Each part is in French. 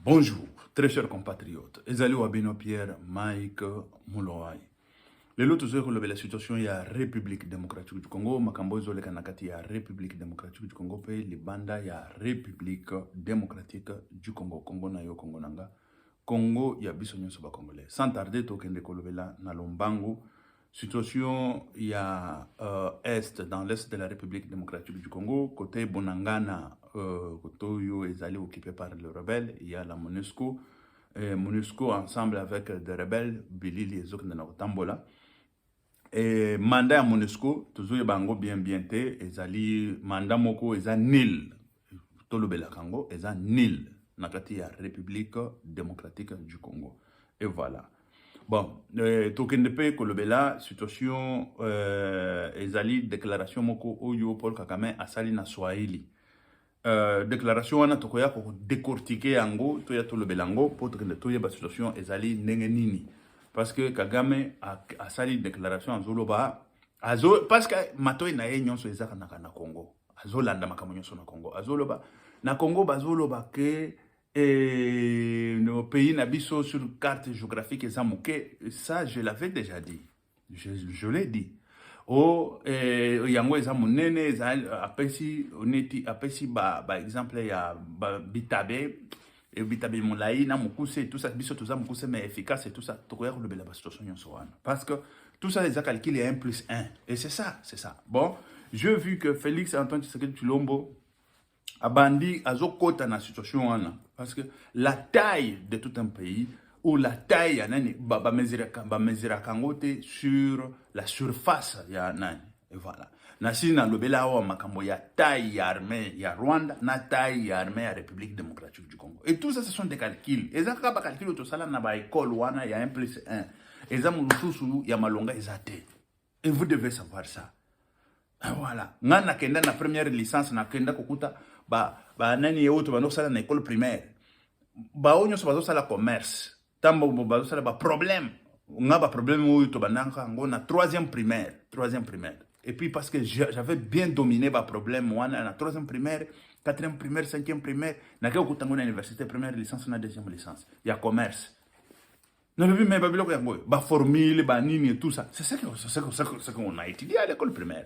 Bonjour, très chers compatriotes. Ezali Wabino Pierre, Mike Mulowai. Lelo tozoko la situation ya République démocratique du Congo, makambo zoleka nakati ya République démocratique du Congo pe libanda ya République démocratique du Congo. Congo na yo Congo nanga. Congo ya biso nyonso ba congolais. Sans tarder tokende kolobela na lombangu situation ya est dans l'est de la République démocratique du Congo, côté Bonangana, Kotoyo ezali occupé par les rebelles, il y a la MONUSCO. MONUSCO ensemble avec des rebelles, Bilili et Zokndana Tambola. Et mandat à MONUSCO, toujours bango bien te, ezali mandat moko eza nil. Tolobela Kango eza nil. Nakati ya République démocratique du Congo. Et voilà. Bon, token de paix kolobela situation ezali déclaration moko oyo Paul Kagame asali na Swahili. Déclaration wana tokoya ko décortiquer yango toya tolobela yango pour token de toya ba situation ezali ndenge nini. Parce que Kagame asali déclaration azoloba parce que matoyi na ye nyonso ezaka na Congo. Azolanda makambo nyonso na Congo. Azoloba na Congo bazoloba ke nos pays n'abisso sur une carte géographique et ça je l'avais déjà dit, je l'ai dit. Oh, yango eza monene eza apesi oneti apesi ba exemple ya bitabe et bitabe molai na mukuse tout ça biso toza mukuse mais efficace et tout ça tokoya ko lobela ba situation nyonso wana parce que tout ça les a calculé 1 plus 1 et c'est ça. Bon, j'ai vu que Félix Antoine Tshisekedi Tshilombo Abandi azokota na situation wana parce que la taille de tout un pays ou la taille ya nani ba mesira kangote sur la surface ya nani et voilà nasi na lobela wa makambo ya taille ya armée ya Rwanda na taille ya armée ya République démocratique du Congo et tout ça ce sont des calculs ezaka ba calcul to sala na ba école wana ya 1 plus 1 ezamu lususu ya malonga ezate et vous devez savoir ça. Voilà. Ngana kenda na première licence na kenda kokuta ba nani yeoto bano sala na école primaire. Ba onyo so bazo sala commerce. Tambo bazo sala ba problème. Nga ba problème oyo to bananga ngo na troisième primaire. Et puis parce que j'avais bien dominé ba problème wana na troisième primaire, quatrième primaire, cinquième primaire, na ko kutango na université première licence na deuxième licence. Ya commerce. Non mais mais ba biloko yango ba formule ba nini et tout ça. C'est ça qu'on a étudié à l'école primaire.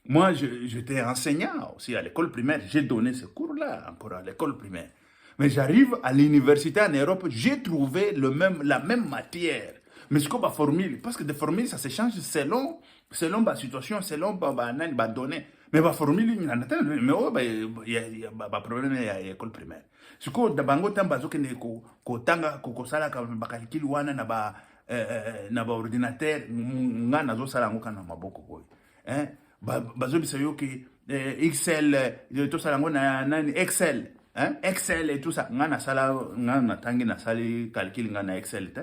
Moi, j'étais enseignant aussi à l'école primaire. J'ai donné ce cours-là encore à l'école primaire. Mais j'arrive à l'université en Europe, j'ai trouvé la même matière. Mais ce qu'on va formuler, parce que des formules, ça se change selon la situation, selon la donnée. Mais la formule, il y a un problème à l'école primaire. Ce qu'on a bango tambazo ko tanga ko sala ka bakalkil wana na ba ordinateur nga nazo sala ngo kana maboko boy. Bazobisa yo ke Excel to sala ngo na nani Excel Excel et tout ça ngana sala ngana tangi na sali calcul ngana Excel te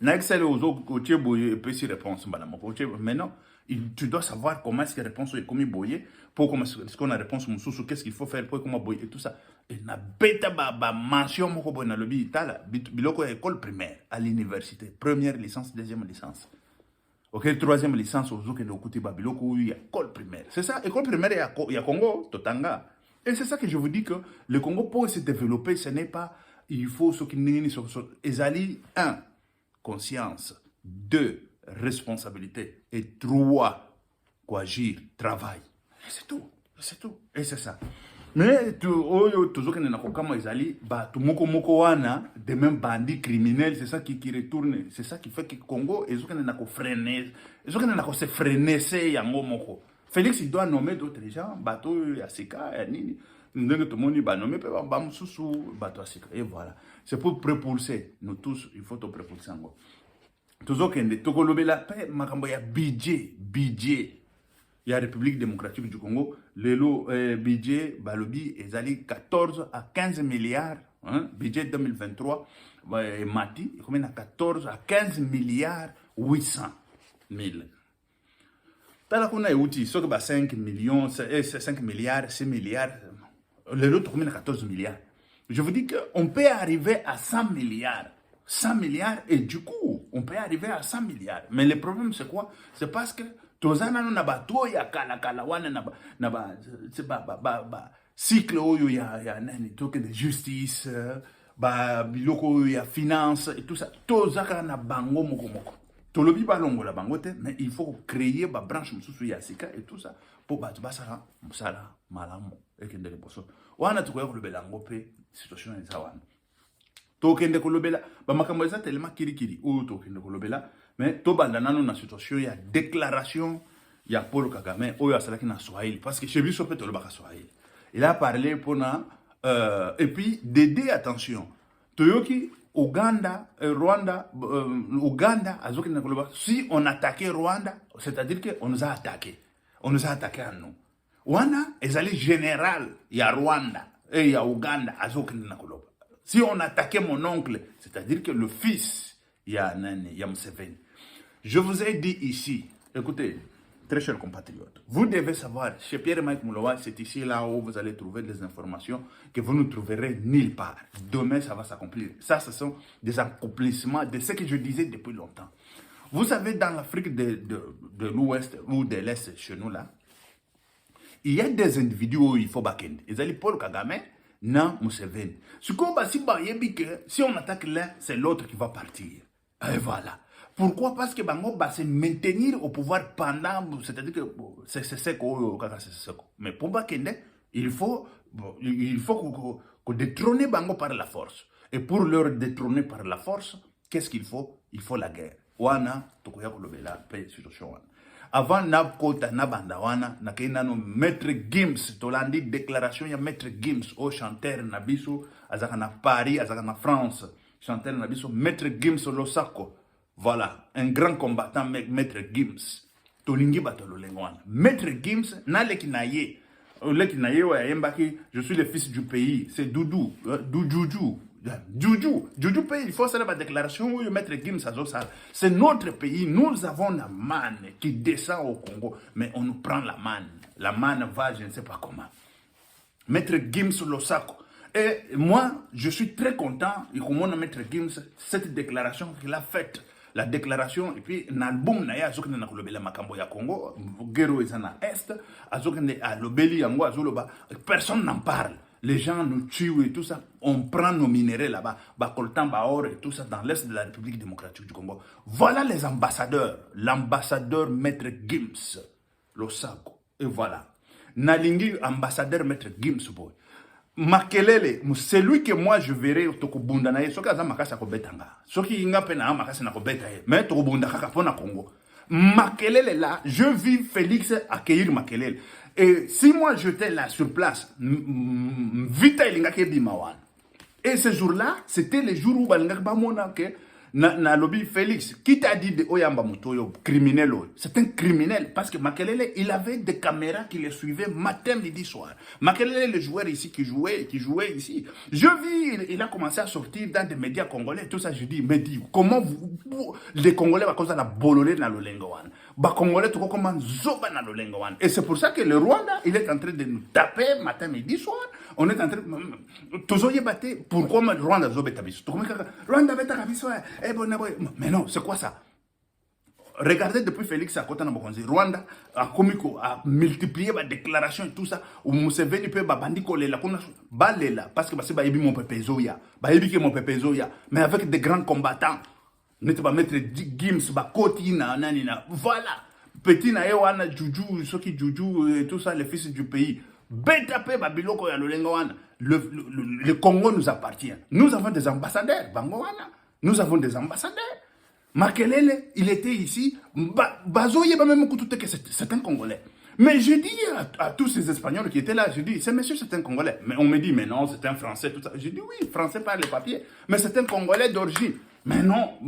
na Excel ozo kotie boye pesi réponse bana moko mais non tu dois savoir comment est-ce que réponse est commis boye pour comment est-ce qu'on a réponse mususu qu'est-ce qu'il faut faire pour comment boye et tout ça et na beta ba mention moko boye na lobi tala biloko école primaire à l'université première licence deuxième licence. Ok, troisième licence, au Zouk et au Kouti Babiloko, il y a école primaire. C'est ça, école primaire, il y a Congo, Totanga. Et c'est ça que je vous dis que le Congo, pour se développer, ce n'est pas, il faut ce qui n'est ni Ezali, 1, conscience, 2, responsabilité, et 3, agir, travail. Et c'est tout, et c'est ça. Mais toujours qu'il y a comme Ezali, tout moko wana, de même bandits criminels, c'est ça qui retourne, c'est ça qui fait que Congo, et qu'il y a freiner, se freiner, c'est yango moko. Félix, il doit nommer d'autres gens, bateau Asika, nini, tout le monde va nommer, bateau Asika, et voilà. C'est pour propulser, nous tous, il faut te propulser yango. Toujours qu'il y a Togolobela, makambo ya budget. Il y a la République démocratique du Congo, le budget, balobi, est allé 14 à 15 milliards, budget 2023, Mati, il y a 14 à 15 milliards 800 000. Tala qu'on a outil, ce que 5 millions, 5 milliards, 6 milliards, l'autre, il y a 14 milliards. Je vous dis qu'on peut arriver à 100 milliards. 100 milliards, et du coup, on peut arriver à 100 milliards. Mais le problème, c'est quoi? C'est parce que tozana na bato ya kala wana na ba cycle oyo ya nani toke de justice ba biloko ya finance et tout ça tozaka na bango moko moko tolobi balongo la bango te, mais il faut créer ba branche mususu ya sika et tout ça pour ba basaka musala malamu ekendele boso wana tukoya kolobela ngo pe situation eza wana tokende kolobela ba makambo eza tellement kirikiri ou tokende kolobela mais to banda nano na situation ya déclaration ya Paul Kagame oyo asalaki na Swahili parce que chez lui so pe tolobaka Swahili il a parlé pour et puis d'aider attention toyoki Ouganda, Rwanda, Ouganda, si on attaquait Rwanda, c'est-à-dire qu'on nous a attaqués. On nous a attaqués à nous. Wana, ils allaient général, il y a Rwanda, et il y a Ouganda, si on attaquait mon oncle, c'est-à-dire que le fils, il y a Museveni. Je vous ai dit ici, écoutez, très chers compatriotes, vous devez savoir, chez Pierre-Mike Mouloa, c'est ici là où vous allez trouver des informations que vous ne trouverez nulle part. Demain, ça va s'accomplir. Ça, ce sont des accomplissements de ce que je disais depuis longtemps. Vous savez, dans l'Afrique de l'Ouest ou de l'Est, chez nous là, il y a des individus où il faut backend. Ils allaient Paul Kagame, non Museveni. Ce qu'on va si on attaque l'un, c'est l'autre qui va partir. Et voilà. Pourquoi? Parce que Bango va se maintenir au pouvoir pendant, c'est-à-dire que c'est seko, mais pour Bakende, il faut qu'on détrône Bango par la force. Et pour leur détrôner par la force, qu'est-ce qu'il faut? Il faut la guerre. Wana, tokoya kolobela pe situation wana. Avant Nabkota Nabanda wana, nakena no Maître Gims, tolandi déclaration ya Maître Gims, au chanteur Nabiso, azaka na Paris, azaka na France, chanteur Nabiso, Maître Gims Losako. Voilà, un grand combattant, Maître Gims. Tolingi batolo lengwana. Maître Gims, na lekinaye. Lekinaye wa yembaki, je suis le fils du pays. C'est Doudou, Juju pays, il faut faire la déclaration où Maître Gims a ça. C'est notre pays. Nous avons la manne qui descend au Congo, mais on nous prend la manne. La manne va, je ne sais pas comment. Maître Gims Losako. Et moi, je suis très content, et comme on a Maître Gims, cette déclaration qu'il a faite. La déclaration, et puis, l'album, na makambo ya Congo, Guerrero est na Est, à l'obéli, personne n'en parle. Les gens nous tuent et tout ça. On prend nos minéraux là-bas, Bakoltan, Baor et tout ça, dans l'Est de la République démocratique du Congo. Voilà les ambassadeurs. L'ambassadeur Maître Gims, Losako. Et voilà. Nalingi, ambassadeur Maître Gims, boy. Makelele, c'est lui que moi je verrai au Tokobunda na ye. Soki aza makasi akobetanga. Soki inga pe na makasi na kobeta ye. Mais Tokobunda kaka pona Congo. Makelele là, je vis Félix accueillir Makelele. Et si moi j'étais là sur place, vita ilinga ke bimawan. Et ce jour-là, c'était le jour où balingak ba mona ke na lobby Félix, qui t'a dit de Oyamba Mutoyo, criminel. C'est un criminel parce que Makelele, il avait des caméras qui le suivaient matin, midi, soir. Makelele, le joueur ici qui jouait ici. Je vis, il a commencé à sortir dans des médias congolais, tout ça. Je dis, mais dis, comment vous les Congolais, à cause de la bololé dans le Lengowan, Congolais, tout comment zoba dans le Lengowan. Et c'est pour ça que le Rwanda, il est en train de nous taper matin, midi, soir. On est en train de. Toujours y battre. Pourquoi le Rwanda zobe tabiso? Rwanda beta tabiso. Mais non, c'est quoi ça? Regardez depuis Félix à côté de Mokonzi. Rwanda a multiplié ma déclaration et tout ça. Où Museveni peut bandi kolela balela parce que c'est bayebi mon pepezoya. Bayebi que mon pepezoya. Mais avec des grands combattants. N'était pas mettre Gims bakoti na nanina. Voilà. Petit na ewana Juju, ceux qui Juju et tout ça, les fils du pays. Le Congo nous appartient. Nous avons des ambassadeurs. Nous avons des ambassadeurs. Makelele, il était ici. C'est un Congolais. Mais je dis à tous ces Espagnols qui étaient là, je dis, c'est monsieur, c'est un Congolais. Mais on me dit, mais non, c'est un Français, tout ça. Je dis, oui, Français par les papiers. Mais c'est un Congolais d'origine. Mais non,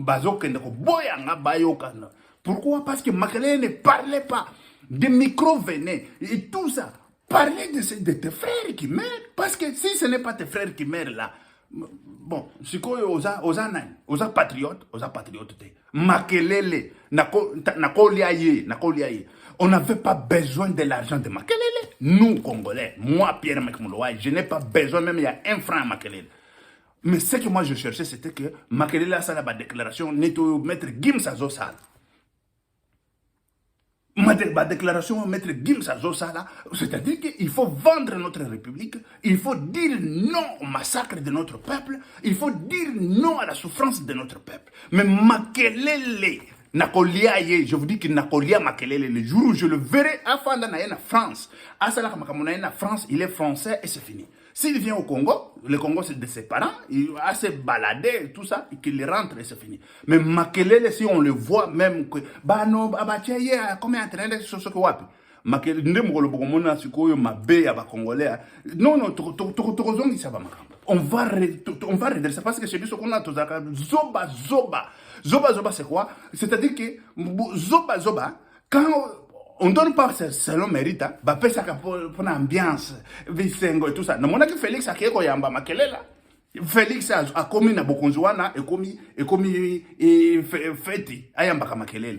pourquoi? Parce que Makelele ne parlait pas. Des micros venaient et tout ça. Parler de tes frères qui meurent. Parce que si ce n'est pas tes frères qui meurent là, bon, c'est quoi aux patriotes, Makelele, on n'avait pas besoin de l'argent de Makelele. Nous, Congolais, moi, Pierre-Mike Mouloa, je n'ai pas besoin, même il y a un franc à Makelele. Mais ce que moi je cherchais, c'était que Makelele a ça la déclaration, netto mettre Gims à Zosal. Ma déclaration, maître Gims Azosala, c'est-à-dire qu'il faut vendre notre République, il faut dire non au massacre de notre peuple, il faut dire non à la souffrance de notre peuple. Mais Makelele, Nakoliaye, je vous dis que Nakolia Makelele, le jour où je le verrai à France, à Salaka Makamonaïna France, il est français et c'est fini. S'il vient au Congo, le Congo c'est de ses parents, il va se balader, tout ça, et qu'il rentre et c'est fini. Mais Makelele, si on le voit même, que, bah non, bah tiens, comment est en train de se faire wapi? Makelele, ne m'ole bogomona, sikoyo, ma bé, à Congolais. Non, non, torozongi, ça va, on va redresser, parce que chez lui, ce qu'on a, zoba, zoba. Zoba, zoba, c'est quoi? C'est-à-dire que, zoba, zoba, quand on donne pas selon mérite, bah ça pour l'ambiance, visengo et tout ça. Non, mon que Félix a kéko yamba makelela. Félix a commis na bokonzwana et commis feti ayamba ka makelele.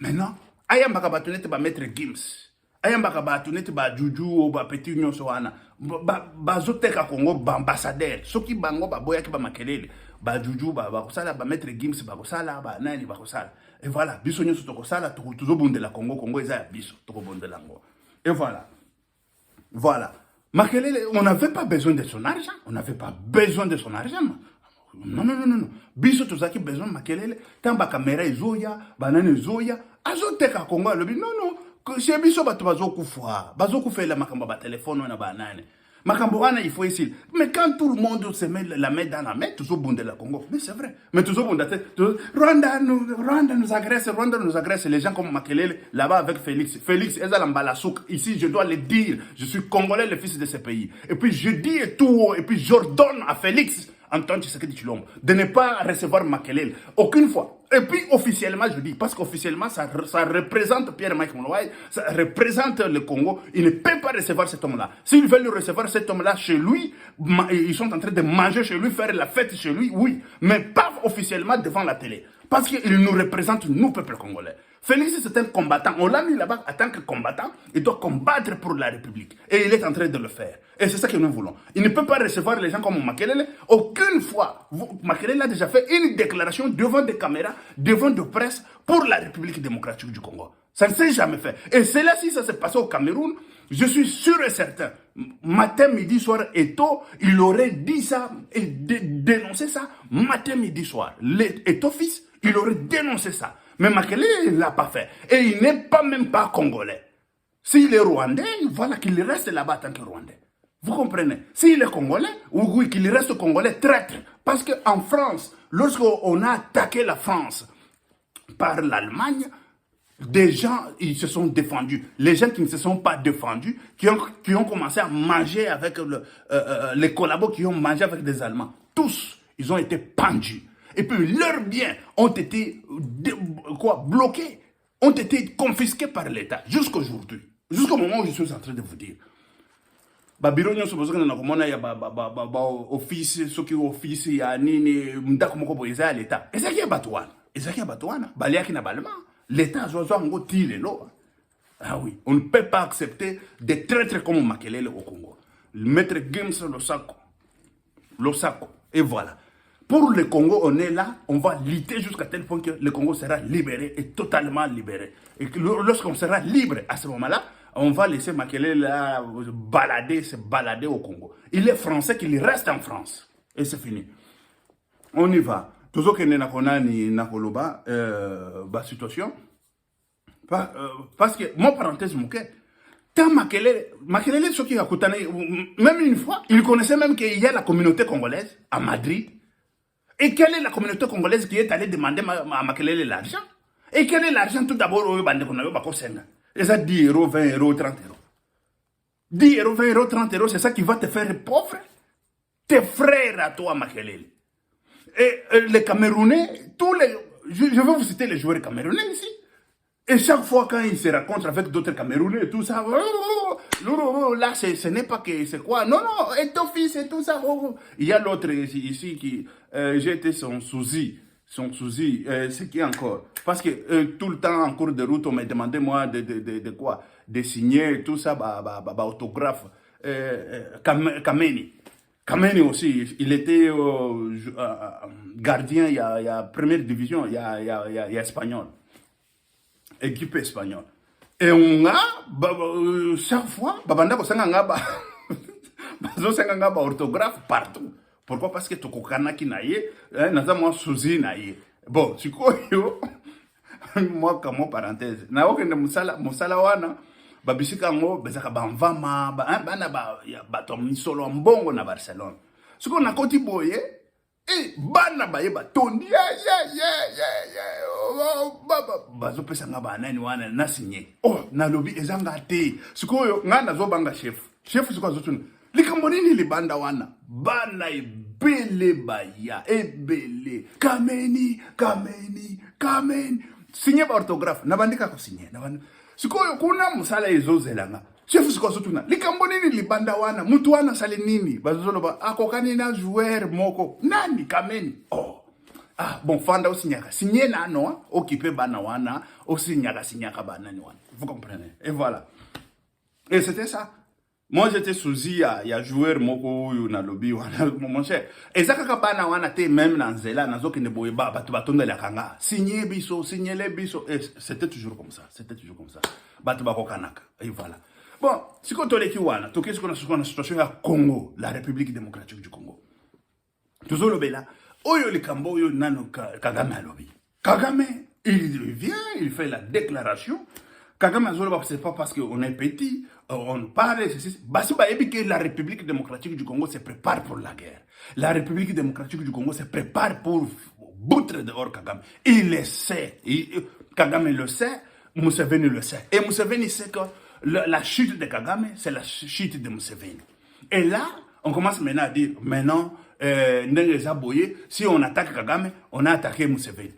Maintenant, ayamba ka batunete ba maître Gims. Ayamba ka batunete ba juju ou ba petit union soana. Ba zoteka Congo ba ambassadeur. Soki bango ba boya ki ba makelele. Ba juju ba kosala ba maître Gims ba kosala ba nani ba kosala. Et voilà, biso nyoso to kosala to bonde la Congo eza biso to bonde la ngo. Et voilà. Voilà. Makelele, on n'avait pas besoin de son argent, on n'avait pas besoin de son argent. Non non non non non. Biso to zaki besoin Makelele, tamba caméra ezoya, banane ezoya, azoteka Congo lobi non non, chez biso bato bazokufa, bazokufela makamba ba téléphone na banane. Makamboana, il faut essayer. Mais quand tout le monde se met la main dans la main, tout le monde de la Congo. Mais c'est vrai. Mais tout le monde, Rwanda nous agresse. Les gens comme Makelele, là-bas avec Félix. Félix, Ezalambalasouk. Ici, je dois le dire. Je suis Congolais, le fils de ce pays. Et puis, je dis tout, et puis j'ordonne à Félix, Antoine Tshisekedi Tshilombo, de ne pas recevoir Makelele. Aucune fois. Et puis, officiellement, je dis, parce qu'officiellement, ça représente Pierre-Mike Moulouaï, ça représente le Congo. Il ne peut pas recevoir cet homme-là. S'ils veulent recevoir cet homme-là chez lui, ils sont en train de manger chez lui, faire la fête chez lui, oui. Mais pas officiellement devant la télé. Parce qu'il nous représente, nous, peuple congolais. Félix, c'est un combattant. On l'a mis là-bas en tant que combattant. Il doit combattre pour la République. Et il est en train de le faire. Et c'est ça que nous voulons. Il ne peut pas recevoir les gens comme Makelele. Aucune fois, Makelele a déjà fait une déclaration devant des caméras, devant de presse pour la République démocratique du Congo. Ça ne s'est jamais fait. Et c'est là, si ça s'est passé au Cameroun, je suis sûr et certain, matin, midi, soir et tôt, il aurait dit ça et dénoncé ça matin, midi, soir. Et ton fils, il aurait dénoncé ça. Mais Makelele, il ne l'a pas fait. Et il n'est pas même pas congolais. S'il est rwandais, voilà qu'il reste là-bas en tant que rwandais. Vous comprenez? S'il est congolais, oui, qu'il reste congolais traître. Parce qu'en France, lorsqu'on a attaqué la France par l'Allemagne, des gens, ils se sont défendus. Les gens qui ne se sont pas défendus, qui ont commencé à manger avec les collabos qui ont mangé avec des Allemands. Tous, ils ont été pendus. Et puis leurs biens ont été bloqués, ont été confisqués par l'État jusqu'aujourd'hui, jusqu'au moment où je suis en train de vous dire. Babiro nyo sobozo na komona ya office soki office ya nini ndako moko boyeza l'État. Ezaki batwana, baliaki na balma. L'État zozo ngo tilelo. Ah oui, on ne peut pas accepter des traîtres comme Makelele au Congo. Maître Gims Losako. Et voilà. Pour le Congo, on est là, on va lutter jusqu'à tel point que le Congo sera libéré et totalement libéré. Et lorsqu'on sera libre à ce moment-là, on va laisser Makelele là se balader au Congo. Il est français qu'il reste en France. Et c'est fini. On y va. Toujours que ni nakoloba situation. Parce que, mon parenthèse, tant Makelele, ce qui a coûté, même une fois, il connaissait même qu'il y a la communauté congolaise à Madrid. Et quelle est la communauté congolaise qui est allée demander à Makelele l'argent? Et quel est l'argent tout d'abord au bande qu'on avait bako senga? Et ça 10 euros, 20 euros, 30 euros. 10 euros, 20 euros, 30 euros, c'est ça qui va te faire pauvre. Tes frères à toi, Makelele. Et les Camerounais, je vais vous citer les joueurs camerounais ici. Et chaque fois quand ils se rencontrent avec d'autres Camerounais et tout ça, là, ce n'est pas que c'est quoi. Non, non, et ton fils et tout ça. Il y a l'autre ici qui, j'ai été son souci, c'est qui encore? Parce que tout le temps en cours de route, on m'a demandé moi de quoi? De signer tout ça, autographe. Kameni aussi, il était gardien, il y a première division, il y a espagnol. Équipe espagnole. Et on a, chaque fois, babanda ko sanga ngaba, bazo sanga ngaba orthographe partout. Pourquoi? Parce que toko kanaki na ye, naza moi souzi na ye. Bon, sikoyo, moi comme parenthèse, na okende musala wana, babisika ngo bezaka bamvama, bana ba tomi solo mbongo na Barcelone. Siko na koti boye, bana baye batondi, bazo pesa nga banani wana na signé. Oh, na lobby ezanga te. Sikoyo nga nazo banga chef. Chef siko azotuna. Likambo nini libanda wana? Bana ebele baya, ebele. Kameni. Signé ba orthographe. Nabandika ko signé. Sikoyo kuna musala ezozelanga. Chef siko azotuna. Likambo nini libanda wana? Mutu wana sale nini? Bazolo ba akokani na joueur moko. Nani Kameni? Oh. Ah, bon, fanda osignaka. Signé na no, occupé bana wana, signaka banani wana. Vous comprenez? Et voilà. Et c'était ça. Moi, j'étais souci à joueur moko na lobby wana, mon cher. Et ça kaka bana wana te même na nzela, na zoki ne boye ba, batu batonde la kanga. Signé biso, signé les biso. Et c'était toujours comme ça. Batu bako kanaka. Et voilà. Bon, si qu'on toleki wana, toke ce qu'on a sur la situation à Congo, la République démocratique du Congo. Toujours le bela. Oyo likambo oyo nano Kagame alobi. Kagame, il vient, il fait la déclaration. Kagame azolo, c'est pas parce qu'on est petit, on parle, c'est basi ba ebi que la République démocratique du Congo se prépare pour la guerre. La République démocratique du Congo se prépare pour boutre dehors Kagame. Il le sait. Kagame le sait, Museveni le sait. Et Museveni sait que la chute de Kagame, c'est la chute de Museveni. Et là, on commence maintenant à dire, maintenant, si on attaque Kagame, on a attaqué Museveni.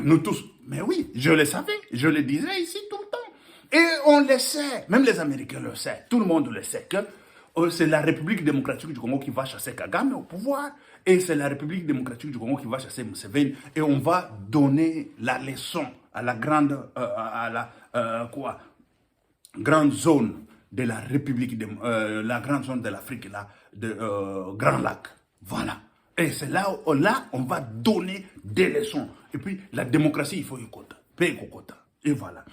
Nous tous. Mais oui, je le savais. Je le disais ici tout le temps. Et on le sait. Même les Américains le savent. Tout le monde le sait que c'est la République démocratique du Congo qui va chasser Kagame au pouvoir. Et c'est la République démocratique du Congo qui va chasser Museveni. Et on va donner la leçon à la grande, grande zone de la République, la grande zone de l'Afrique, là, de Grand Lac. Voilà. Et c'est là où on va donner des leçons. Et puis, la démocratie, il faut y compter. Et voilà.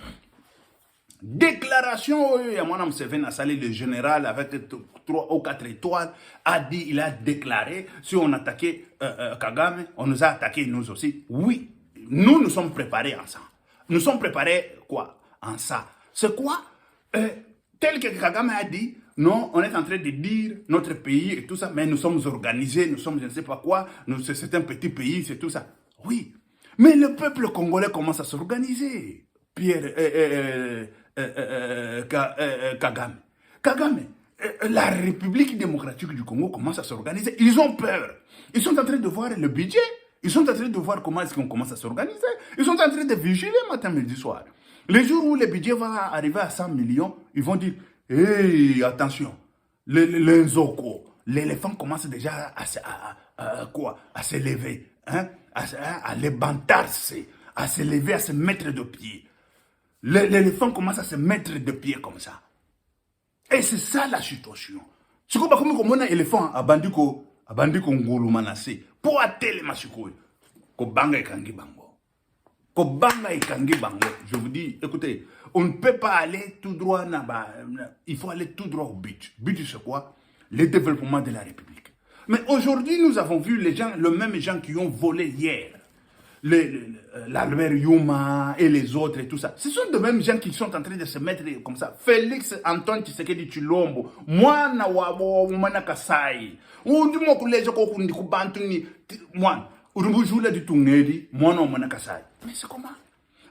Déclaration, Yamana Museveni a salé le général avec 3 ou 4 étoiles, a dit, il a déclaré, si on attaquait Kagame, on nous a attaqué nous aussi. Oui, nous sommes préparés en ça. Nous sommes préparés quoi? En ça. C'est quoi? Tel que Kagame a dit, non, on est en train de dire notre pays et tout ça, mais nous sommes organisés, nous sommes je ne sais pas quoi, c'est un petit pays, c'est tout ça. Oui, mais le peuple congolais commence à s'organiser. Kagame, la République démocratique du Congo commence à s'organiser. Ils ont peur. Ils sont en train de voir le budget. Ils sont en train de voir comment est-ce qu'on commence à s'organiser. Ils sont en train de vigiler matin, midi, soir. Les jours où le budget va arriver à 100 millions, ils vont dire, hey, attention, l'éléphant commence déjà à s'élever, hein? À lévantarse, à s'élever, à se mettre de pied. L'éléphant commence à se mettre de pied comme ça. Et c'est ça la situation. C'est comme un éléphant à bandiko ngulu manase. Pour atteler ma chikoy. Ko banga ikangi bango. Je vous dis, écoutez, on ne peut pas aller tout droit il faut aller tout droit au but. But c'est quoi? Le développement de la République. Mais aujourd'hui, nous avons vu les mêmes gens qui ont volé hier. L'Albert Yuma et les autres et tout ça. Ce sont de mêmes gens qui sont en train de se mettre comme ça. Félix Antoine Tshisekedi Tshilombo, mwana wabo mwana Kasai. Undi mo kuleje ko kundi kubantu ni mwana. Urubujula di tungedi mwana Kasai. Mais c'est comment?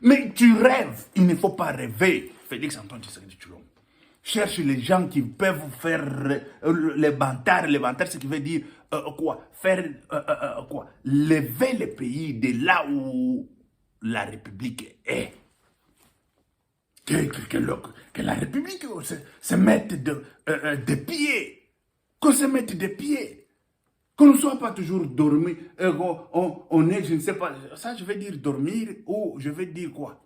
Mais tu rêves, il ne faut pas rêver. Félix Antoine Tshisekedi Tshilombo. Cherche les gens qui peuvent faire les bantards, ce qui veut dire faire lever le pays de là où la République est. Que la République se mette de pied. Qu'on se mette de pied. Qu'on ne soit pas toujours dormi. On est, je ne sais pas, ça je vais dire dormir ou je vais dire quoi,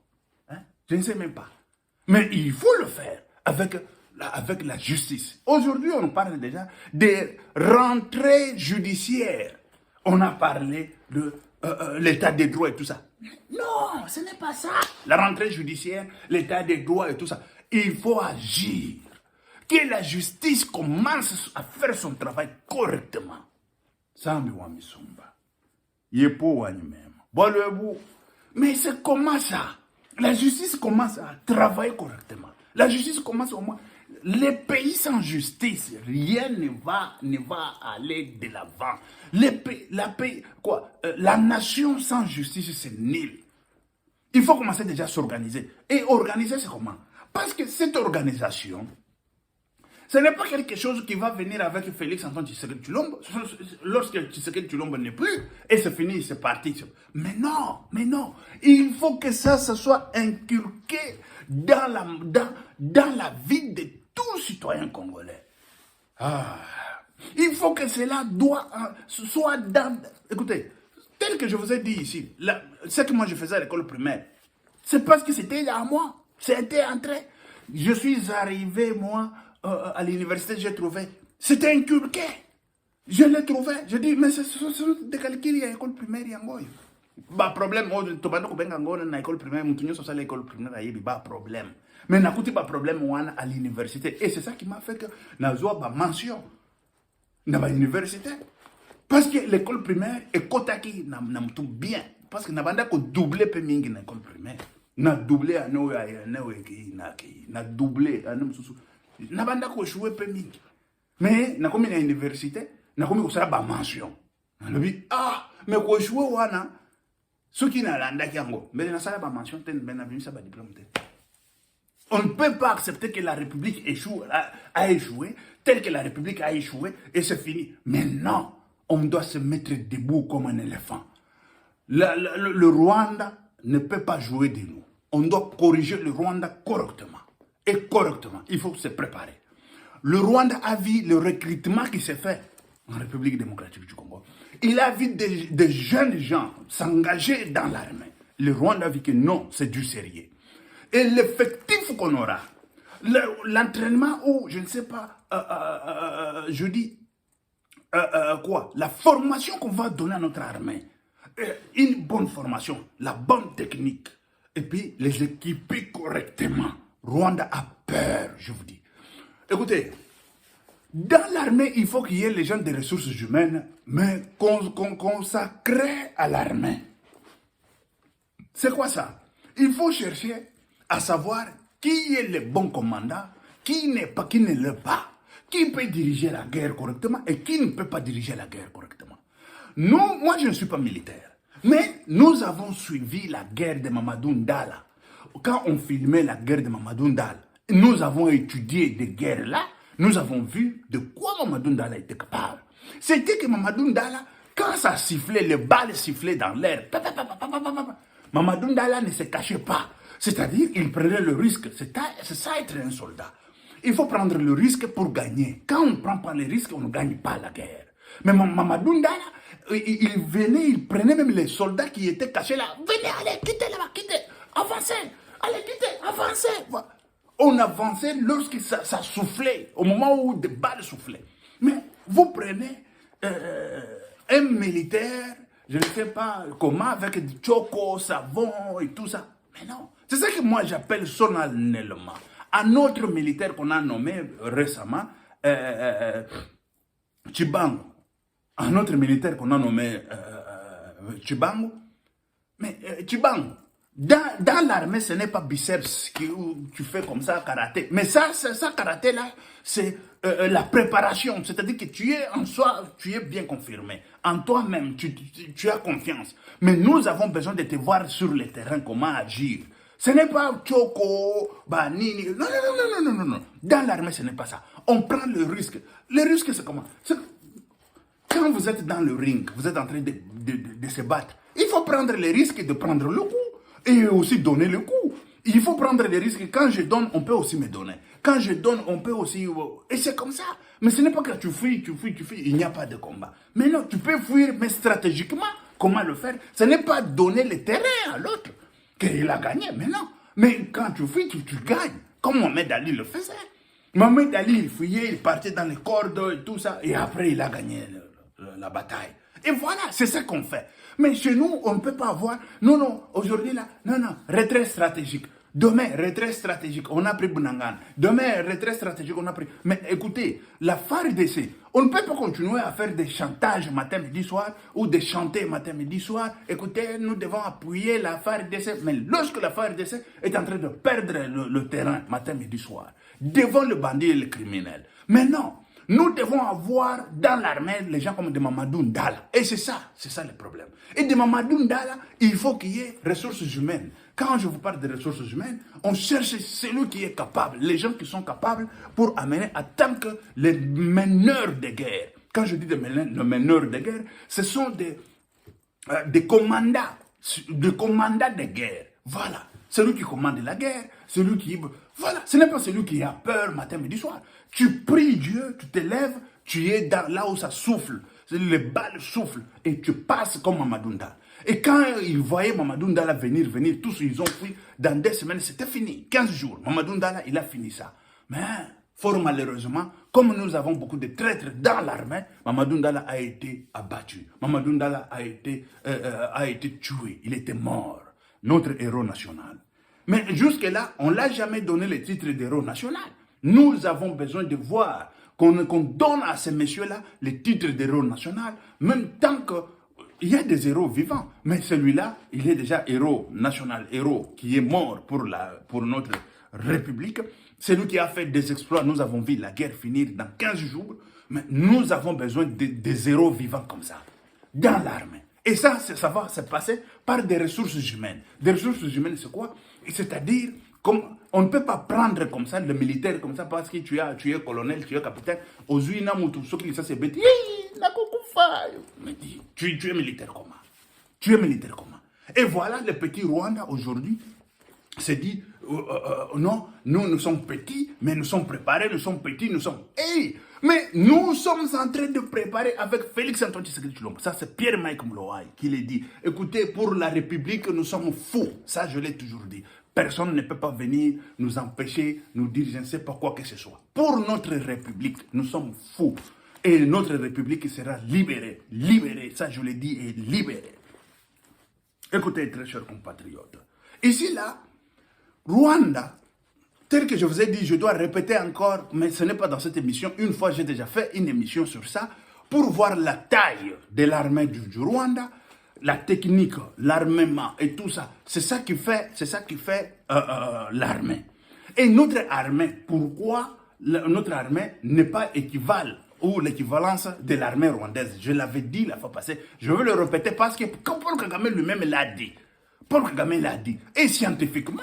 hein? Je ne sais même pas. Mais il faut le faire avec la justice. Aujourd'hui, on parle déjà des rentrées judiciaires. On a parlé de l'état des droits et tout ça. Non, ce n'est pas ça. La rentrée judiciaire, l'état des droits et tout ça. il faut agir. Que la justice commence à faire son travail correctement. Sambi wa misumba. Yepo wa même. Mais c'est comment ça? La justice commence à travailler correctement. La justice commence au moins. Les pays sans justice, rien ne va aller de l'avant. La nation sans justice, c'est nul. Il faut commencer déjà à s'organiser. Et organiser, c'est comment? Parce que cette organisation, ce n'est pas quelque chose qui va venir avec Félix Antoine Tshisekedi Tshilombo. Lorsque Tshisekedi Tshilombo n'est plus, et c'est fini, c'est parti. Mais non. Il faut que ça soit inculqué dans la vie de tous citoyens congolais. Il faut que cela soit dans... Écoutez, tel que je vous ai dit ici, ce que moi je faisais à l'école primaire, c'est parce que c'était à moi. C'était entré. Je suis arrivé, moi, à l'université, j'ai trouvé. C'était inculqué. Je l'ai trouvé. Je dis, mais c'est des calculs à l'école primaire. Bah, problème, tu vas à l'école primaire, tu vas à l'école primaire, bah, problème. Mais n'a pas problème à l'université. Et c'est ça qui m'a fait que Nazoa ba mention dans l'université. Parce que l'école primaire est kotaki n'a tout bien. Parce que n'a pas doublé peu mingi dans l'école primaire. N'a doublé à nous n'a doublé à nous n'a pas joué peu mingi. Mais n'a comme à l'université, n'a comme ça ba mention. Mais quoi jouer wana ceux qui n'a landa kiango. Mais n'a ça ba mention ten ben avenue ça ba diplôme. On ne peut pas accepter que la République a échoué, tel que la République a échoué, et c'est fini. Mais non, on doit se mettre debout comme un éléphant. Le Rwanda ne peut pas jouer de nous. On doit corriger le Rwanda correctement. Et correctement, il faut se préparer. Le Rwanda a vu le recrutement qui s'est fait en République démocratique du Congo. Il a vu des jeunes gens s'engager dans l'armée. Le Rwanda a vu que non, c'est du sérieux. Et l'effectif qu'on aura, l'entraînement ou, je ne sais pas, je dis, la formation qu'on va donner à notre armée, une bonne formation, la bonne technique, et puis les équiper correctement. Rwanda a peur, je vous dis. Écoutez, dans l'armée, il faut qu'il y ait les gens des ressources humaines, mais consacrés à l'armée. C'est quoi ça? Il faut chercher à savoir qui est le bon commandant, qui n'est pas, qui ne l'est pas, qui peut diriger la guerre correctement et qui ne peut pas diriger la guerre correctement. Moi je ne suis pas militaire, mais nous avons suivi la guerre de Mamadou Ndala. Quand on filmait la guerre de Mamadou Ndala, nous avons étudié des guerres là, nous avons vu de quoi Mamadou Ndala était capable. C'était que Mamadou Ndala, quand ça sifflait, les balles sifflaient dans l'air, Mamadou Ndala ne se cachait pas. C'est-à-dire, il prenait le risque. C'est ça être un soldat. Il faut prendre le risque pour gagner. Quand on ne prend pas les risques, on ne gagne pas la guerre. Mais Mamadou Ndala, il venait, il prenait même les soldats qui étaient cachés là. Venez, allez, quittez là-bas, quittez, avancez, allez, quittez, avancez. On avançait lorsque ça soufflait, au moment où des balles soufflaient. Mais vous prenez un militaire, je ne sais pas comment, avec du choco, savon et tout ça. Mais non. C'est ça que moi j'appelle solennellement. Un autre militaire qu'on a nommé récemment, Chibango. Un autre militaire qu'on a nommé Chibango. Mais Chibango, dans l'armée, ce n'est pas biceps où tu fais comme ça, karaté. Mais ça karaté là, c'est la préparation. C'est-à-dire que tu es en soi, tu es bien confirmé. En toi-même, tu as confiance. Mais nous avons besoin de te voir sur le terrain, comment agir. Ce n'est pas Choco, Banini. Non. Dans l'armée, ce n'est pas ça. On prend le risque. Le risque, c'est comment? Quand vous êtes dans le ring, vous êtes en train de se battre, il faut prendre le risque de prendre le coup. Et aussi donner le coup. Il faut prendre les risques. Quand je donne, on peut aussi me donner. Quand je donne, on peut aussi... Et c'est comme ça. Mais ce n'est pas que tu fuis. Il n'y a pas de combat. Mais non, tu peux fuir, mais stratégiquement, comment le faire? Ce n'est pas donner le terrain à l'autre qu'il a gagné. Mais non. Mais quand tu fuis, tu gagnes. Comme Mohamed Ali le faisait. Mohamed Ali, il fuyait, il partait dans les cordes et tout ça. Et après, il a gagné la bataille. Et voilà, c'est ça qu'on fait. Mais chez nous, on ne peut pas avoir... Non, aujourd'hui là, non, retrait stratégique. Demain, retrait stratégique, on a pris Bunangan. Demain, retrait stratégique, on a pris... Mais écoutez, la FARDC, on ne peut pas continuer à faire des chantages matin, midi, soir, ou de chanter matin, midi, soir. Écoutez, nous devons appuyer la FARDC. Mais lorsque la FARDC est en train de perdre le terrain matin, midi, soir, devant le bandit et le criminel. Mais non, nous devons avoir dans l'armée les gens comme de Mamadou Ndala. Et c'est ça le problème. Et de Mamadou Ndala, il faut qu'il y ait ressources humaines. Quand je vous parle de ressources humaines, on cherche celui qui est capable, les gens qui sont capables pour amener à tant que les meneurs de guerre. Quand je dis les meneurs de guerre, ce sont des commandants de guerre. Voilà. Celui qui commande la guerre, celui qui... Voilà, ce n'est pas celui qui a peur matin, midi, soir. Tu pries Dieu, tu te lèves, tu es là où ça souffle. Les balles soufflent et tu passes comme Mamadou Ndala. Et quand ils voyaient Mamadou Ndala venir, tous ils ont fui. Dans 2 semaines, c'était fini. 15 jours. Mamadou Ndala, il a fini ça. Mais, fort malheureusement, comme nous avons beaucoup de traîtres dans l'armée, Mamadou Ndala a été abattu. Mamadou Ndala a été tué. Il était mort. Notre héros national. Mais jusque-là, on ne l'a jamais donné le titre d'héros national. Nous avons besoin de voir qu'on donne à ces messieurs-là le titre d'héros national, même tant qu'il y a des héros vivants. Mais celui-là, il est déjà héros national, héros qui est mort pour notre République. C'est lui qui a fait des exploits. Nous avons vu la guerre finir dans 15 jours. Mais nous avons besoin des héros vivants comme ça, dans l'armée. Et ça va se passer par des ressources humaines. Des ressources humaines, c'est quoi? C'est-à-dire, on ne peut pas prendre comme ça le militaire comme ça parce que tu es colonel, tu es capitaine. Aujourd'hui, ceux qui c'est bête. Mais dis, tu es militaire comment? Tu es militaire comment? Et voilà, le petit Rwanda aujourd'hui se dit, non, nous sommes petits, mais nous sommes préparés, nous sommes petits, nous sommes... Hey! Mais nous sommes en train de préparer avec Félix Antoine Tshisekedi Tshilombo. Ça, c'est Pierre-Mike Mlowayi qui l'a dit. Écoutez, pour la République, nous sommes fous. Ça, je l'ai toujours dit. Personne ne peut pas venir nous empêcher, nous dire je ne sais pas quoi que ce soit. Pour notre République, nous sommes fous. Et notre République sera libérée. Libérée, ça je l'ai dit, et libérée. Écoutez, très chers compatriotes. Ici, là, Rwanda, tel que je vous ai dit, je dois répéter encore, mais ce n'est pas dans cette émission. Une fois, j'ai déjà fait une émission sur ça, pour voir la taille de l'armée du Rwanda, la technique, l'armement et tout ça. C'est ça qui fait l'armée. Et notre armée, pourquoi notre armée n'est pas équivalente ou l'équivalence de l'armée rwandaise? Je l'avais dit la fois passée, je veux le répéter parce que quand Paul Kagame lui-même l'a dit. Paul Kagame l'a dit. Et scientifiquement,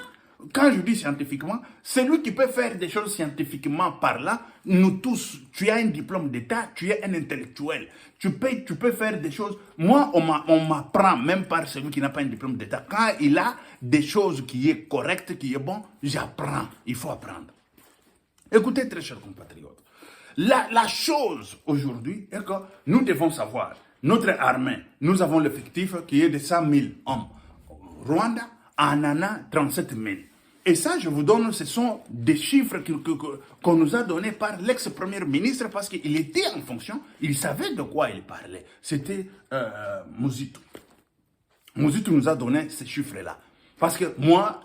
quand je dis scientifiquement, celui qui peut faire des choses scientifiquement parlant, nous tous, tu as un diplôme d'État, tu es un intellectuel. Tu peux faire des choses. Moi, on m'apprend, même par celui qui n'a pas un diplôme d'État. Quand il a des choses qui est correctes, qui est bon, j'apprends. Il faut apprendre. Écoutez, très chers compatriotes. La chose aujourd'hui est que nous devons savoir, notre armée, nous avons l'effectif qui est de 100 000 hommes. Rwanda en a 37 000. Et ça, je vous donne, ce sont des chiffres qu'on nous a donnés par l'ex-premier ministre parce qu'il était en fonction, il savait de quoi il parlait. C'était Mozitu. Mozitu nous a donné ces chiffres-là. Parce que moi,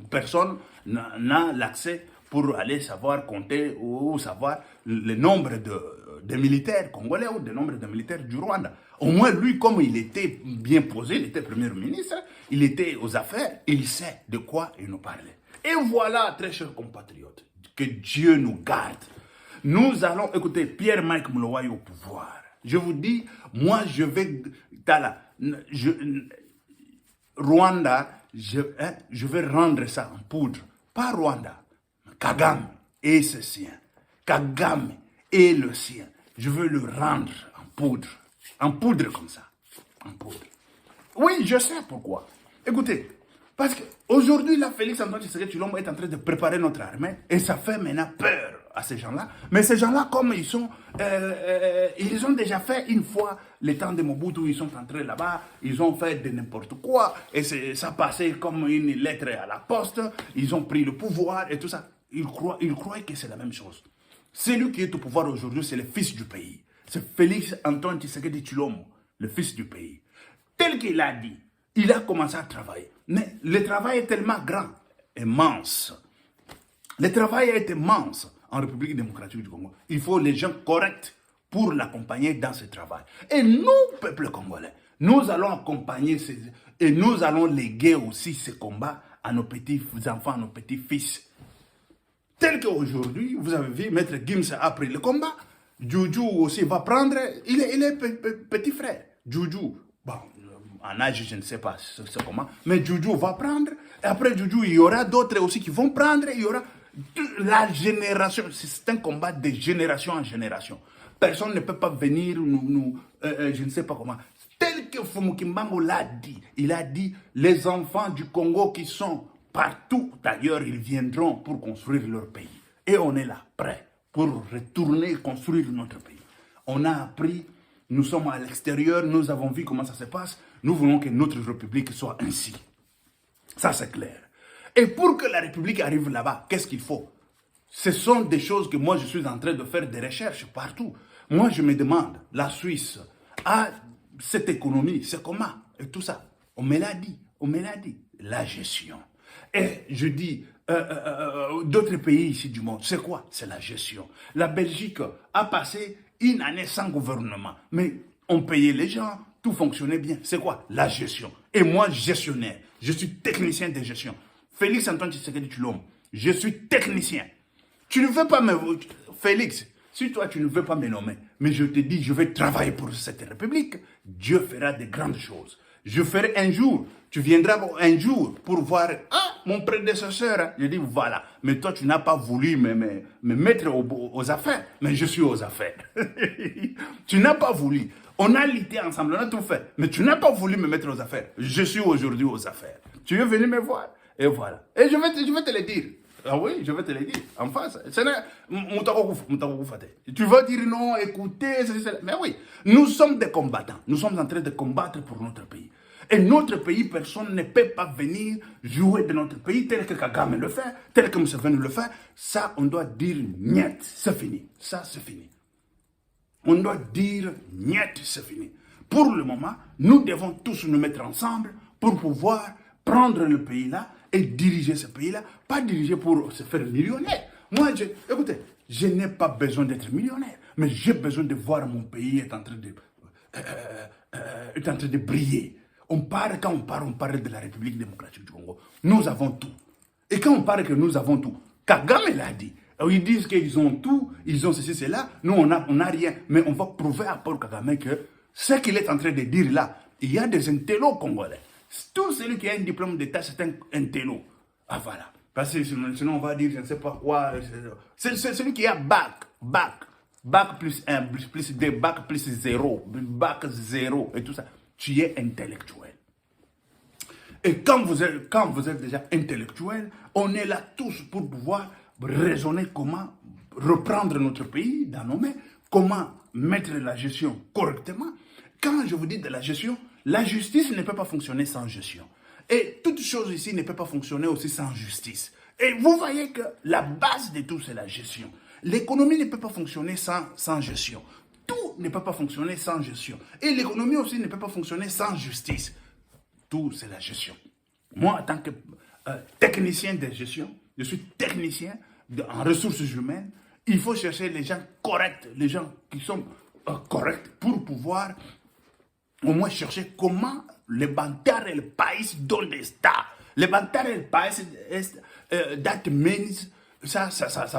personne n'a l'accès pour aller savoir compter ou savoir le nombre de militaires congolais ou le nombre de militaires du Rwanda. Au moins, lui, comme il était bien posé, il était premier ministre, il était aux affaires, il sait de quoi il nous parlait. Et voilà, très chers compatriotes, que Dieu nous garde. Nous allons écouter Pierre-Mike Mlowayi au pouvoir. Je vous dis, moi, je vais... Rwanda, je vais rendre ça en poudre. Pas Rwanda, Kagame et ses siens. Kagame et le sien. Je veux le rendre en poudre. En poudre comme ça. En poudre. Oui, je sais pourquoi. Écoutez, parce qu'aujourd'hui, là, Félix Antoine Tshisekedi Tshilombo est en train de préparer notre armée et ça fait maintenant peur à ces gens-là. Mais ces gens-là, comme ils ont déjà fait une fois le temps de Mobutu, ils sont entrés là-bas, ils ont fait de n'importe quoi et ça passait comme une lettre à la poste, ils ont pris le pouvoir et tout ça. Ils croient que c'est la même chose. Celui qui est au pouvoir aujourd'hui, c'est le fils du pays. C'est Félix Antoine Tshisekedi Tshilombo, le fils du pays. Tel qu'il a dit, il a commencé à travailler. Mais le travail est tellement grand. immense. Le travail est immense en République démocratique du Congo. Il faut les gens corrects pour l'accompagner dans ce travail. Et nous, peuple congolais, nous allons accompagner et nous allons léguer aussi ce combat à nos petits-enfants, à nos petits-fils. Tel qu'aujourd'hui, vous avez vu, Maître Gims a pris le combat. Juju aussi va prendre, il est petit frère. Juju, bon, en âge, je ne sais pas comment, mais Juju va prendre. Et après Juju, il y aura d'autres aussi qui vont prendre. Il y aura la génération. C'est un combat de génération en génération. Personne ne peut pas venir je ne sais pas comment. Tel que Fumukimbango l'a dit, il a dit, les enfants du Congo qui sont partout d'ailleurs, ils viendront pour construire leur pays. Et on est là, prêt, pour retourner construire notre pays. On a appris, nous sommes à l'extérieur, nous avons vu comment ça se passe. Nous voulons que notre République soit ainsi. Ça, c'est clair. Et pour que la République arrive là-bas, qu'est-ce qu'il faut? Ce sont des choses que moi, je suis en train de faire des recherches partout. Moi, je me demande, la Suisse a cette économie, c'est comment? Et tout ça. On me l'a dit, la gestion. Et je dis, d'autres pays ici du monde, c'est quoi? C'est la gestion. La Belgique a passé une année sans gouvernement, mais on payait les gens, tout fonctionnait bien. C'est quoi? La gestion. Et moi, gestionnaire, je suis technicien de gestion. Félix Antoine Tshisekedi Tshilombo, je suis technicien. Tu ne veux pas me... Félix, si toi tu ne veux pas me nommer, mais je te dis, je vais travailler pour cette République, Dieu fera de grandes choses. Je ferai un jour, tu viendras un jour pour voir, mon prédécesseur, hein. Je dis voilà, mais toi tu n'as pas voulu me mettre aux affaires, mais je suis aux affaires. Tu n'as pas voulu. On a lutté ensemble, on a tout fait, mais tu n'as pas voulu me mettre aux affaires. Je suis aujourd'hui aux affaires. Tu veux venir me voir? Et voilà. Et je vais te le dire. Ah oui, je vais te le dire, en face. Tu vas dire non, écoutez, mais oui, nous sommes des combattants. Nous sommes en train de combattre pour notre pays. Et notre pays, personne ne peut pas venir jouer de notre pays tel que Kagame le fait, tel que Museveni le fait. Ça, on doit dire niet, c'est fini. Ça, c'est fini. On doit dire niet, c'est fini. Pour le moment, nous devons tous nous mettre ensemble pour pouvoir prendre le pays là et diriger ce pays-là, pas diriger pour se faire millionnaire. Moi, écoutez, je n'ai pas besoin d'être millionnaire, mais j'ai besoin de voir mon pays est en train de briller. Quand on parle de la République démocratique du Congo. Nous avons tout. Et quand on parle que nous avons tout, Kagame l'a dit. Ils disent qu'ils ont tout, ils ont ceci, cela. Nous, on n'a rien. Mais on va prouver à Paul Kagame que ce qu'il est en train de dire là, il y a des intellos congolais. Tout celui qui a un diplôme d'État, c'est un intello. Ah voilà. Parce que sinon on va dire, je ne sais pas quoi. C'est celui qui a bac plus 1, plus 2, bac plus 0, bac 0 et tout ça. Tu es intellectuel. Et quand vous êtes déjà intellectuel, on est là tous pour pouvoir raisonner comment reprendre notre pays dans nos mains, comment mettre la gestion correctement. Quand je vous dis de la gestion, la justice ne peut pas fonctionner sans gestion. Et toute chose ici ne peut pas fonctionner aussi sans justice. Et vous voyez que la base de tout, c'est la gestion. L'économie ne peut pas fonctionner sans gestion. Tout ne peut pas fonctionner sans gestion. Et l'économie aussi ne peut pas fonctionner sans justice. Tout, c'est la gestion. Moi, en tant que technicien de gestion, je suis technicien en ressources humaines. Il faut chercher les gens corrects, les gens qui sont corrects pour pouvoir au moins chercher comment levantar el país donde está. Levantar el país, that means, ça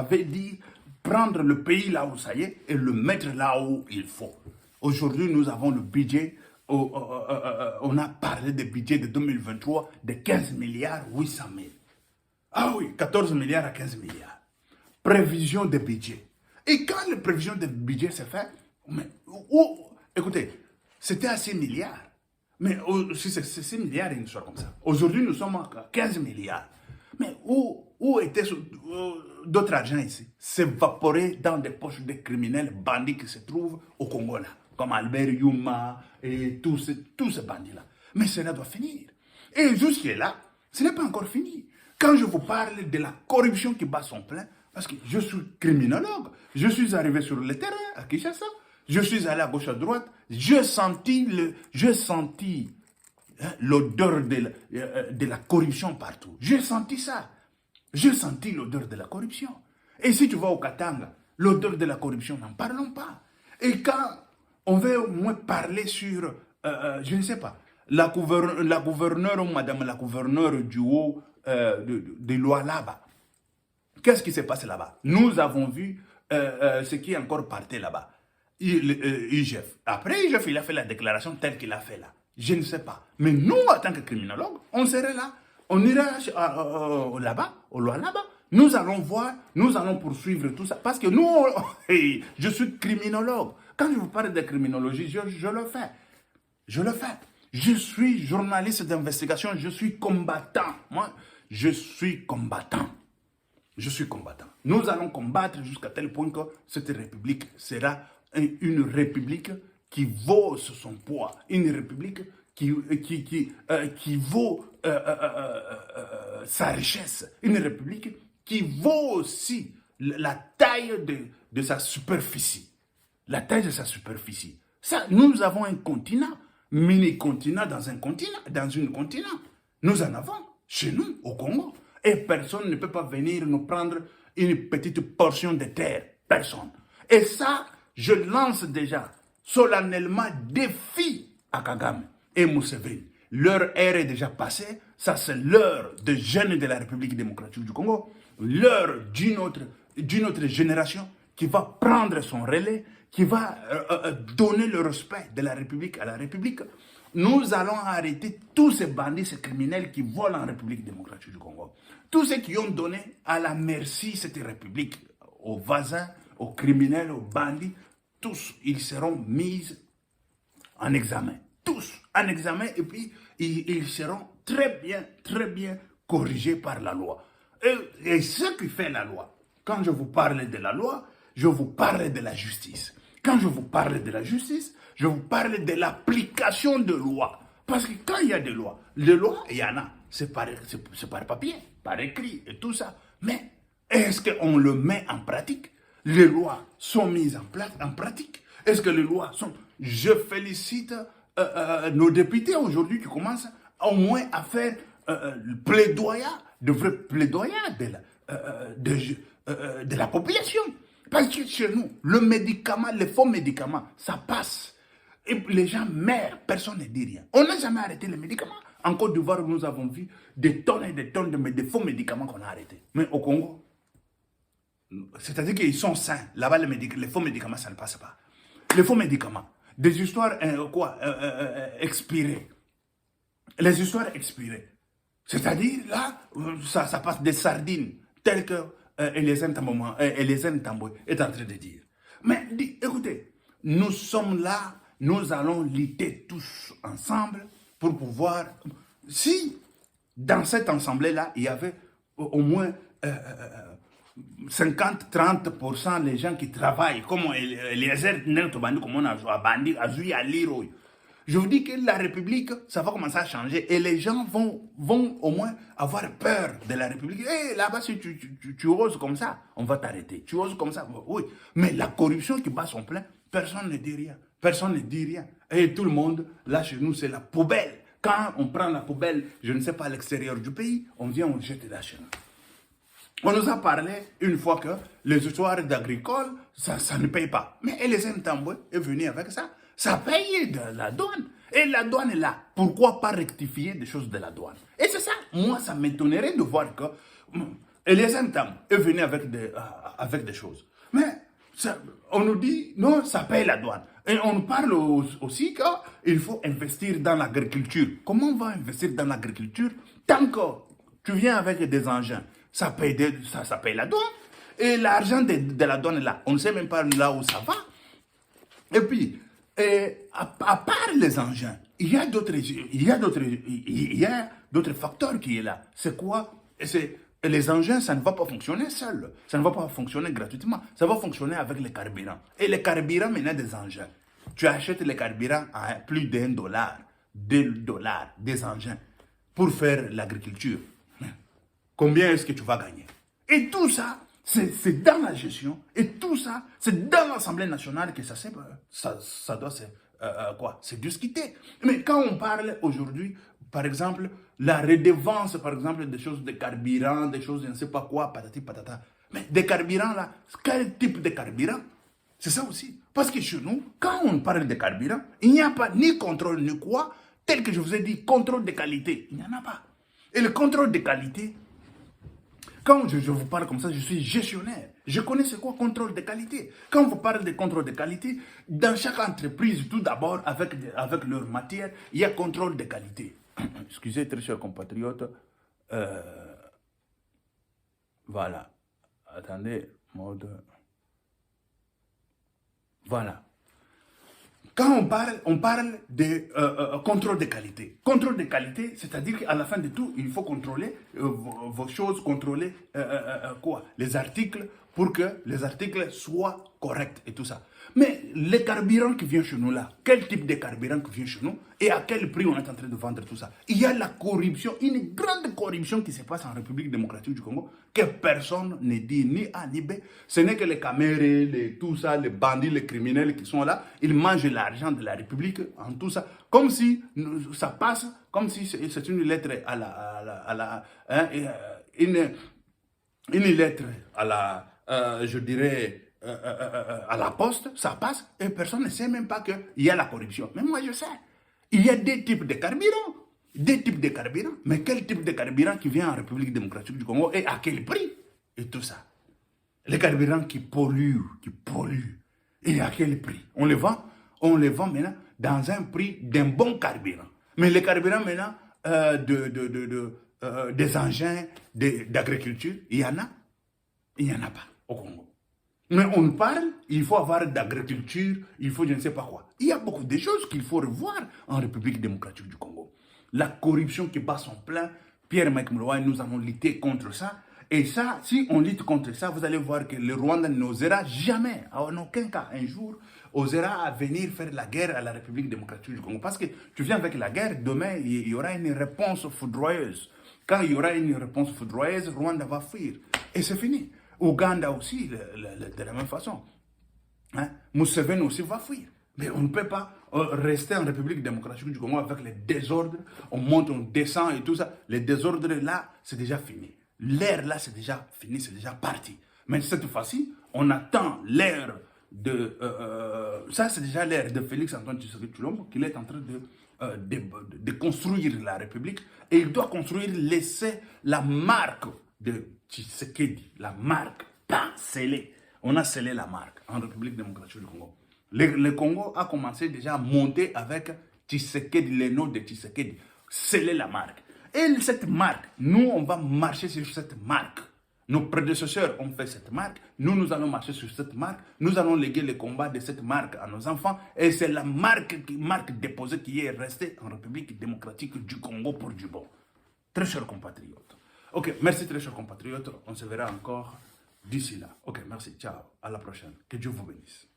veut dire prendre le pays là où ça y est et le mettre là où il faut. Aujourd'hui, nous avons le budget, on a parlé du budget de 2023 de 15 milliards 800 000. Ah oui, 14 milliards à 15 milliards. Prévision de budget. Et quand la prévision de budget s'est faite, écoutez, c'était à 6 milliards. Mais si c'est 6 milliards, une histoire comme ça. Aujourd'hui, nous sommes à 15 milliards. Mais où était d'autres argent ici? S'évaporer dans des poches de criminels bandits qui se trouvent au Congo là. Comme Albert Yuma et tous ces bandits-là. Mais cela doit finir. Et jusque-là, ce n'est pas encore fini. Quand je vous parle de la corruption qui bat son plein, parce que je suis criminologue, je suis arrivé sur le terrain à Kinshasa, je suis allé à gauche à droite, j'ai senti l'odeur de la corruption partout. J'ai senti ça. J'ai senti l'odeur de la corruption. Et si tu vas au Katanga, l'odeur de la corruption, n'en parlons pas. Et quand on veut au moins parler sur, je ne sais pas, la gouverneure ou madame la gouverneure du haut de Lualaba, qu'est-ce qui s'est passé là-bas? Nous avons vu ce qui est encore parti là-bas. IGF. Après, IGF, il a fait la déclaration telle qu'il a fait là. Je ne sais pas. Mais nous, en tant que criminologues, on serait là. On ira là-bas, au Lualaba. Nous allons voir, nous allons poursuivre tout ça. Parce que nous, je suis criminologue. Quand je vous parle de criminologie, je le fais. Je le fais. Je suis journaliste d'investigation, je suis combattant. Moi, je suis combattant. Je suis combattant. Nous allons combattre jusqu'à tel point que cette république sera une république qui vaut son poids. Une république qui vaut sa richesse. Une république qui vaut aussi la taille de sa superficie. La taille de sa superficie. Ça, nous avons un continent, mini-continent dans un continent, Nous en avons chez nous, au Congo. Et personne ne peut pas venir nous prendre une petite portion de terre. Personne. Et ça, je lance déjà solennellement défi à Kagame et Museveni. Leur ère est déjà passée. Ça, c'est l'heure des jeunes de la République démocratique du Congo. L'heure d'une autre génération qui va prendre son relais, qui va donner le respect de la République à la République. Nous allons arrêter tous ces bandits, ces criminels qui volent en République démocratique du Congo. Tous ceux qui ont donné à la merci cette République, aux voisins, aux criminels, aux bandits, tous, ils seront mis en examen. Tous en examen et puis ils seront très bien corrigés par la loi. Et ce qui fait la loi, quand je vous parle de la loi, je vous parle de la justice. Quand je vous parle de la justice, je vous parle de l'application de lois. Parce que quand il y a des lois, les lois, il y en a. C'est par papier, par écrit et tout ça. Mais est-ce qu'on le met en pratique? Les lois sont mises en pratique. Est-ce que les lois sont... Je félicite nos députés aujourd'hui qui commencent au moins à faire le plaidoyer, de vrai plaidoyer de la population. Parce que chez nous, le médicament, les faux médicaments, ça passe. Et les gens meurent, personne ne dit rien. On n'a jamais arrêté les médicaments. En Côte d'Ivoire, nous avons vu des tonnes et des tonnes de faux médicaments qu'on a arrêtés. Mais au Congo, c'est-à-dire qu'ils sont sains. Là-bas, les faux médicaments, ça ne passe pas. Les faux médicaments, des histoires expirées. Les histoires expirées. C'est-à-dire, là, ça passe des sardines, telles que Eliezer Tamboué est en train de dire. Mais écoutez, nous sommes là, nous allons lutter tous ensemble pour pouvoir... Si dans cet ensemble-là, il y avait au moins 50-30% les gens qui travaillent, comme Eliezer Tamboué, comme on a joué à Bandi, à joué à Leroy. Je vous dis que la République, ça va commencer à changer et les gens vont au moins avoir peur de la République. Hey, là-bas, si tu oses comme ça, on va t'arrêter. Tu oses comme ça, oui. Mais la corruption qui bat son plein, personne ne dit rien. Personne ne dit rien. Et tout le monde, là chez nous, c'est la poubelle. Quand on prend la poubelle, je ne sais pas, à l'extérieur du pays, on vient, on jette là chez nous. On nous a parlé une fois que les histoires d'agricole, ça ne paye pas. Mais Eliezer Tamboué est venu avec ça. Ça paye de la douane. Et la douane est là. Pourquoi pas rectifier des choses de la douane? Et c'est ça. Moi, ça m'étonnerait de voir que Eliezer Tamboué est venu avec des choses. Mais on nous dit, non, ça paye la douane. Et on nous parle aussi qu'il faut investir dans l'agriculture. Comment on va investir dans l'agriculture tant que tu viens avec des engins? Ça paye la douane. Et l'argent de la douane est là. On ne sait même pas là où ça va. Et puis, à part les engins, il y a d'autres facteurs qui sont là. C'est quoi? Les engins, ça ne va pas fonctionner seul. Ça ne va pas fonctionner gratuitement. Ça va fonctionner avec les carburants. Et les carburants, maintenant, des engins. Tu achètes les carburants à plus d'$1, $2, des engins, pour faire l'agriculture. Combien est-ce que tu vas gagner? Et tout ça, c'est dans la gestion. Et tout ça, c'est dans l'Assemblée nationale que ça doit se discuter. Mais quand on parle aujourd'hui par exemple, la redevance, par exemple, des choses de carburant, des choses, je ne sais pas quoi, patati patata. Mais des carburants, là, quel type de carburant? C'est ça aussi. Parce que chez nous, quand on parle de carburant, il n'y a pas ni contrôle ni quoi, tel que je vous ai dit, contrôle de qualité. Il n'y en a pas. Et le contrôle de qualité, quand je vous parle comme ça, je suis gestionnaire. Je connais c'est quoi contrôle de qualité. Quand on vous parle de contrôle de qualité, dans chaque entreprise, tout d'abord, avec leur matière, il y a contrôle de qualité. Excusez, très chers compatriotes. Voilà. Attendez, mode... Voilà. Quand on parle de contrôle de qualité. Contrôle de qualité, c'est-à-dire qu'à la fin de tout, il faut contrôler vos choses, contrôler quoi? Les articles, pour que les articles soient corrects et tout ça. Mais les carburants qui viennent chez nous là, quel type de carburant qui vient chez nous et à quel prix on est en train de vendre tout ça? Il y a la corruption, une grande corruption qui se passe en République démocratique du Congo, que personne ne dit ni A ni B. Ce n'est que les camérés, tout ça, les bandits, les criminels qui sont là, ils mangent l'argent de la République en tout ça, comme si ça passe, comme si c'est une lettre une lettre à la, je dirais, à la poste, ça passe et personne ne sait même pas qu'il y a la corruption. Mais moi, je sais. Il y a des types de carburants. Des types de carburants. Mais quel type de carburant qui vient en République démocratique du Congo et à quel prix? Et tout ça. Les carburants qui polluent. Et à quel prix? On les vend maintenant dans un prix d'un bon carburant. Mais les carburants maintenant des engins d'agriculture, il y en a? Il n'y en a pas au Congo. Mais on parle, il faut avoir d'agriculture, il faut je ne sais pas quoi. Il y a beaucoup de choses qu'il faut revoir en République démocratique du Congo. La corruption qui bat son plein, Pierre-Mike Mouloua, nous allons lutter contre ça. Et ça, si on lutte contre ça, vous allez voir que le Rwanda n'osera jamais, en aucun cas, un jour, osera venir faire la guerre à la République démocratique du Congo. Parce que tu viens avec la guerre, demain, il y aura une réponse foudroyeuse. Quand il y aura une réponse foudroyeuse, Rwanda va fuir. Et c'est fini. Ouganda aussi, de la même façon. Hein? Museveni aussi va fuir. Mais on ne peut pas rester en République démocratique du Congo avec les désordres. On monte, on descend et tout ça. Les désordres là, c'est déjà fini. L'ère là, c'est déjà fini, c'est déjà parti. Mais cette fois-ci, on attend l'ère de... ça, c'est déjà l'ère de Félix Antoine Tshisekedi Tshilombo, qu'il est en train de construire la République. Et il doit construire, laisser la marque de Tshisekedi, la marque, pas scellée. On a scellé la marque en République démocratique du Congo. Le Congo a commencé déjà à monter avec Tshisekedi, le nom de Tshisekedi, sceller la marque. Et cette marque, nous, on va marcher sur cette marque. Nos prédécesseurs ont fait cette marque. Nous allons marcher sur cette marque. Nous allons léguer le combat de cette marque à nos enfants. Et c'est la marque déposée qui est restée en République démocratique du Congo pour du bon. Très chers compatriotes. Ok, merci très chers compatriotes. On se verra encore d'ici là. Ok, merci. Ciao. À la prochaine. Que Dieu vous bénisse.